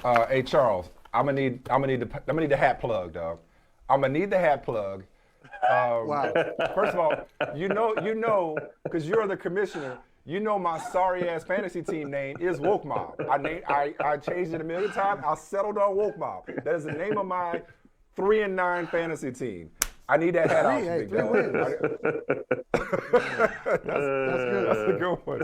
Hey Charles, I'm gonna need the hat plug, dog. I'm gonna need the hat plug. Um, Wow. First of all, because you're the commissioner. You know my sorry ass fantasy team name is Woke Mob. I changed it a million times. I settled on Woke Mob. That is the name of my 3-9 fantasy team. I need that hat Three, off, hey, big three dog. wins. That's good. That's a good one.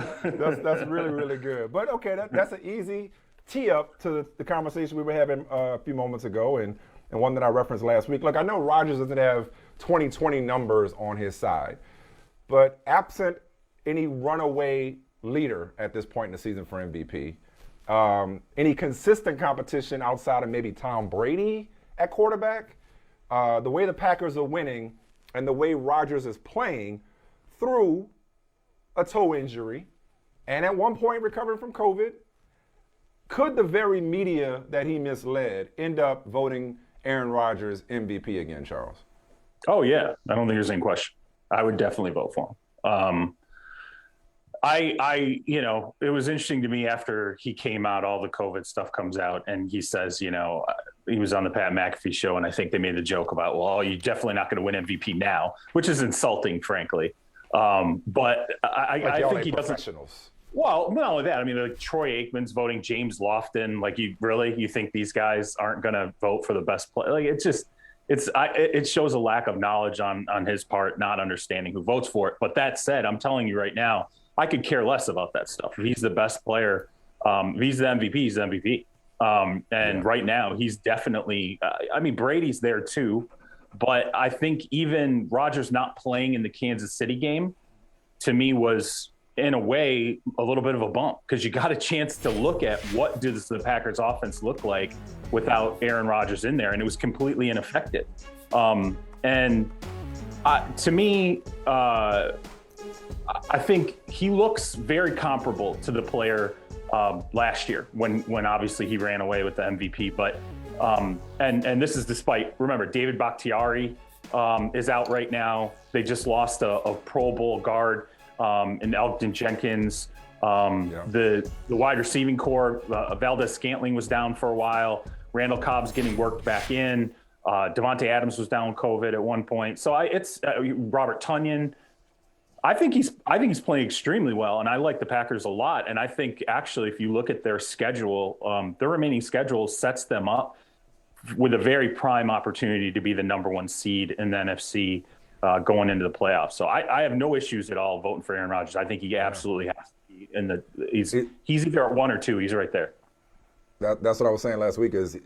That's really really good. But okay, that's an easy tee up to the conversation we were having a few moments ago, and one that I referenced last week. Look, I know Rodgers doesn't have 2020 numbers on his side, but absent any runaway leader at this point in the season for MVP, any consistent competition outside of maybe Tom Brady at quarterback, the way the Packers are winning and the way Rodgers is playing through a toe injury and at one point recovering from COVID, could the very media that he misled end up voting Aaron Rodgers MVP again, Charles? Oh yeah, I don't think there's any question. I would definitely vote for him. It was interesting to me after he came out, all the COVID stuff comes out, and he says, he was on the Pat McAfee show, and I think they made the joke about, well, you're definitely not going to win MVP now, which is insulting, frankly. But I think he doesn't. Well, not only that, I mean, like Troy Aikman's voting James Lofton. Like, you think these guys aren't going to vote for the best player? Like, it shows a lack of knowledge on his part, not understanding who votes for it. But that said, I'm telling you right now, I could care less about that stuff. If he's the best player, if he's the MVP, he's the MVP. Right now, he's definitely. Brady's there too, but I think even Rodgers not playing in the Kansas City game, to me, was in a way a little bit of a bump, because you got a chance to look at what does the Packers offense look like without Aaron Rodgers in there, and it was completely ineffective. To me, I think he looks very comparable to the player last year when obviously he ran away with the MVP. But and this is despite, remember, David Bakhtiari is out right now. They just lost a Pro Bowl guard in Elgton Jenkins. The wide receiving core, Valdez Scantling was down for a while. Randall Cobb's getting worked back in. Devontae Adams was down with COVID at one point. So it's Robert Tonyan. I think he's playing extremely well, and I like the Packers a lot. And I think actually, if you look at their schedule, their remaining schedule sets them up with a very prime opportunity to be the number one seed in the NFC going into the playoffs. So I have no issues at all voting for Aaron Rodgers. I think he absolutely has to be he's either at 1 or 2. He's right there. That's what I was saying last week. Is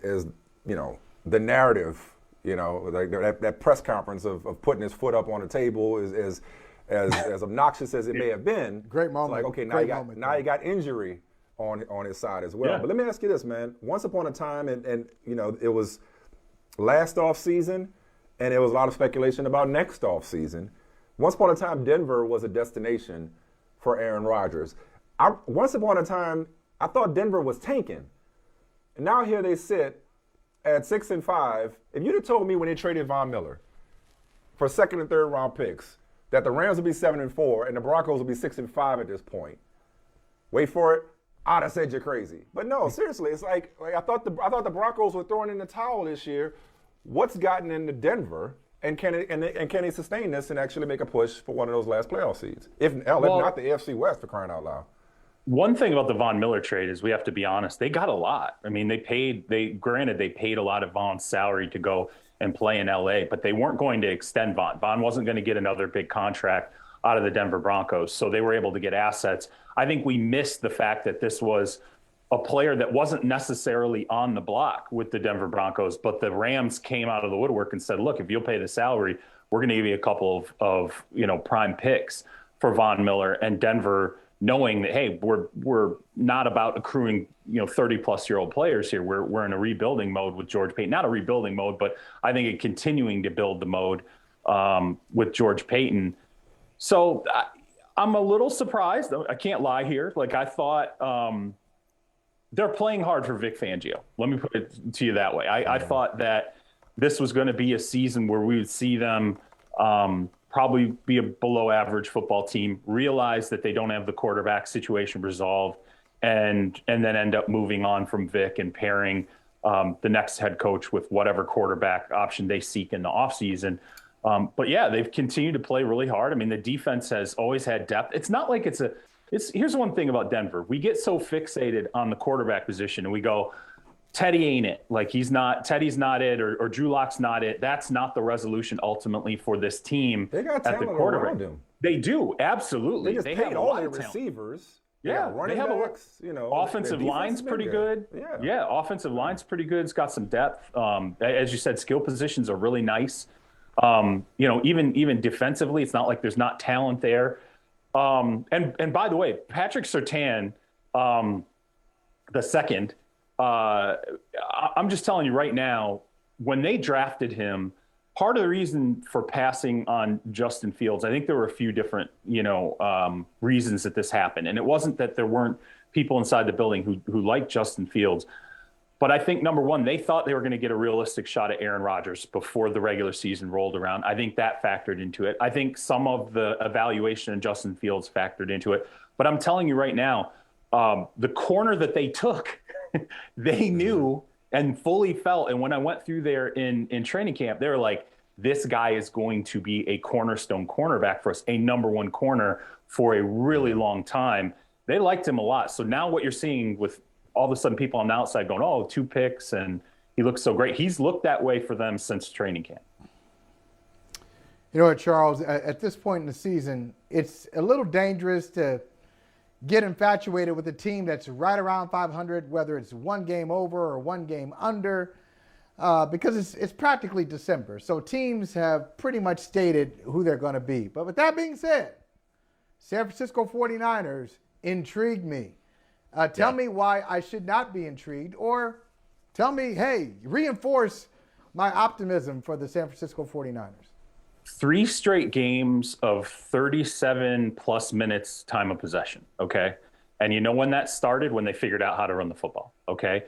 the narrative, like that press conference of putting his foot up on the table is as obnoxious as it may have been. Great moment. It's like, okay, now you got injury on his side as well. Yeah. But let me ask you this, man. Once upon a time, and it was last off season, and there was a lot of speculation about next off season. Once upon a time, Denver was a destination for Aaron Rodgers. Once upon a time, I thought Denver was tanking. And now here they sit at 6-5. If you'd have told me when they traded Von Miller for second and third round picks that the Rams would be 7-4 and the Broncos would be 6-5 at this point, wait for it, I'd have said you're crazy. But no, seriously, it's like I thought the Broncos were throwing in the towel this year. What's gotten into Denver, and can they sustain this and actually make a push for one of those last playoff seeds? If not the AFC West, for crying out loud. One thing about the Von Miller trade is, we have to be honest, they got a lot. I mean, they paid a lot of Von's salary to go and play in LA, but they weren't going to extend Von. Von wasn't going to get another big contract out of the Denver Broncos, so they were able to get assets. I think we missed the fact that this was a player that wasn't necessarily on the block with the Denver Broncos, but the Rams came out of the woodwork and said, look, if you'll pay the salary, we're going to give you a couple of prime picks for Von Miller. And Denver, knowing that, hey, we're not about accruing 30-plus-year-old players here. We're in a rebuilding mode with George Paton. Not a rebuilding mode, but I think it continuing to build the mode with George Paton. So I'm a little surprised. I can't lie here. Like, I thought they're playing hard for Vic Fangio. Let me put it to you that way. I thought that this was going to be a season where we would see them probably be a below average football team, realize that they don't have the quarterback situation resolved, and then end up moving on from Vic and pairing the next head coach with whatever quarterback option they seek in the offseason. But yeah, they've continued to play really hard. I mean, the defense has always had depth. It's not like here's one thing about Denver. We get so fixated on the quarterback position and we go, Teddy ain't it. Like Teddy's not it, or Drew Lock's not it. That's not the resolution ultimately for this team. They got at the talent quarterback. around him. They do, absolutely. They paid all their receivers. Yeah, running backs, offensive line's pretty good. Yeah, offensive line's pretty good. It's got some depth. As you said, skill positions are really nice. Even defensively, it's not like there's not talent there. And by the way, Patrick Surtain, the second, I'm just telling you right now, when they drafted him, part of the reason for passing on Justin Fields, I think there were a few different, reasons that this happened. And it wasn't that there weren't people inside the building who liked Justin Fields. But I think, number one, they thought they were going to get a realistic shot at Aaron Rodgers before the regular season rolled around. I think that factored into it. I think some of the evaluation of Justin Fields factored into it. But I'm telling you right now, the corner that they took, they knew and fully felt. And when I went through there in training camp, they were like, this guy is going to be a cornerstone cornerback for us, a number one corner for a really long time. They liked him a lot. So now what you're seeing with all of a sudden people on the outside going, oh, 2 picks and he looks so great. He's looked that way for them since training camp. You know what, Charles, at this point in the season, it's a little dangerous to get infatuated with a team that's right around 500, whether it's 1 game over or 1 game under, because it's practically December. So teams have pretty much stated who they're going to be. But with that being said, San Francisco 49ers intrigued me. Tell me why I should not be intrigued, or tell me, hey, reinforce my optimism for the San Francisco 49ers. 3 straight games of 37 plus minutes time of possession. Okay. And you know when that started? When they figured out how to run the football. Okay.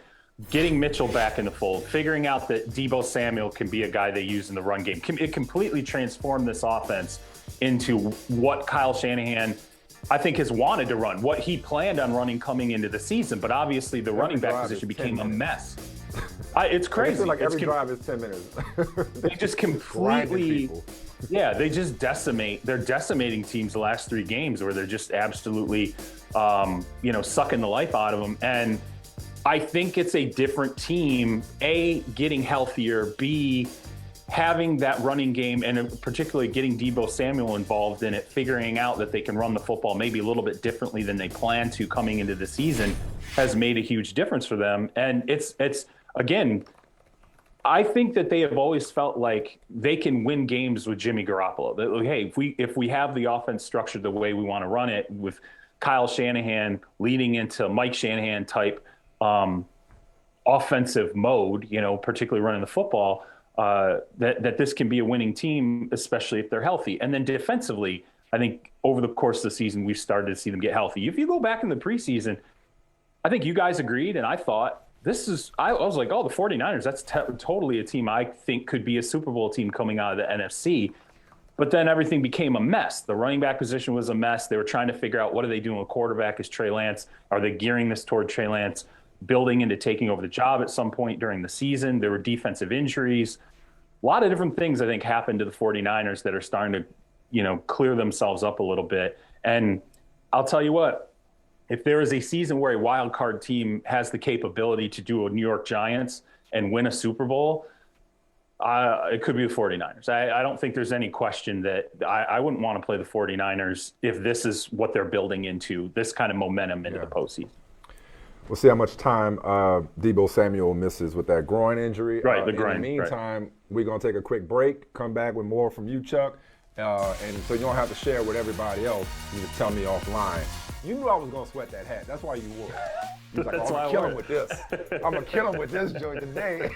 Getting Mitchell back in the fold, figuring out that Deebo Samuel can be a guy they use in the run game. It completely transformed this offense into what Kyle Shanahan, I think, has wanted to run, what he planned on running coming into the season. But obviously the running back position became a mess. It's crazy. Like every drive is 10 minutes. They just completely, they just decimate. They're decimating teams the last 3 games where they're just absolutely, sucking the life out of them. And I think it's a different team, A, getting healthier, B, having that running game, and particularly getting Deebo Samuel involved in it, figuring out that they can run the football maybe a little bit differently than they planned to coming into the season has made a huge difference for them. And it's again, I think that they have always felt like they can win games with Jimmy Garoppolo. That, hey, if we have the offense structured the way we want to run it, with Kyle Shanahan leading into Mike Shanahan type offensive mode, particularly running the football, that this can be a winning team, especially if they're healthy. And then defensively, I think over the course of the season, we've started to see them get healthy. If you go back in the preseason, I think you guys agreed, and I thought, I was like, oh, the 49ers, that's totally a team I think could be a Super Bowl team coming out of the NFC. But then everything became a mess. The running back position was a mess. They were trying to figure out, what are they doing with quarterback? Is Trey Lance? Are they gearing this toward Trey Lance building into taking over the job at some point during the season? There were defensive injuries. A lot of different things, I think, happened to the 49ers that are starting to, clear themselves up a little bit. And I'll tell you what, if there is a season where a wild card team has the capability to do a New York Giants and win a Super Bowl, it could be the 49ers. I don't think there's any question that I wouldn't want to play the 49ers if this is what they're building into, this kind of momentum into the postseason. We'll see how much time Deebo Samuel misses with that groin injury. Right, the groin. In the meantime, we're going to take a quick break, come back with more from you, Chuck. And so you don't have to share with everybody else. You just tell me offline. You knew I was going to sweat that hat. That's why you wore it. You was like, I'm going to kill him with this. I'm going to kill him with this joint today.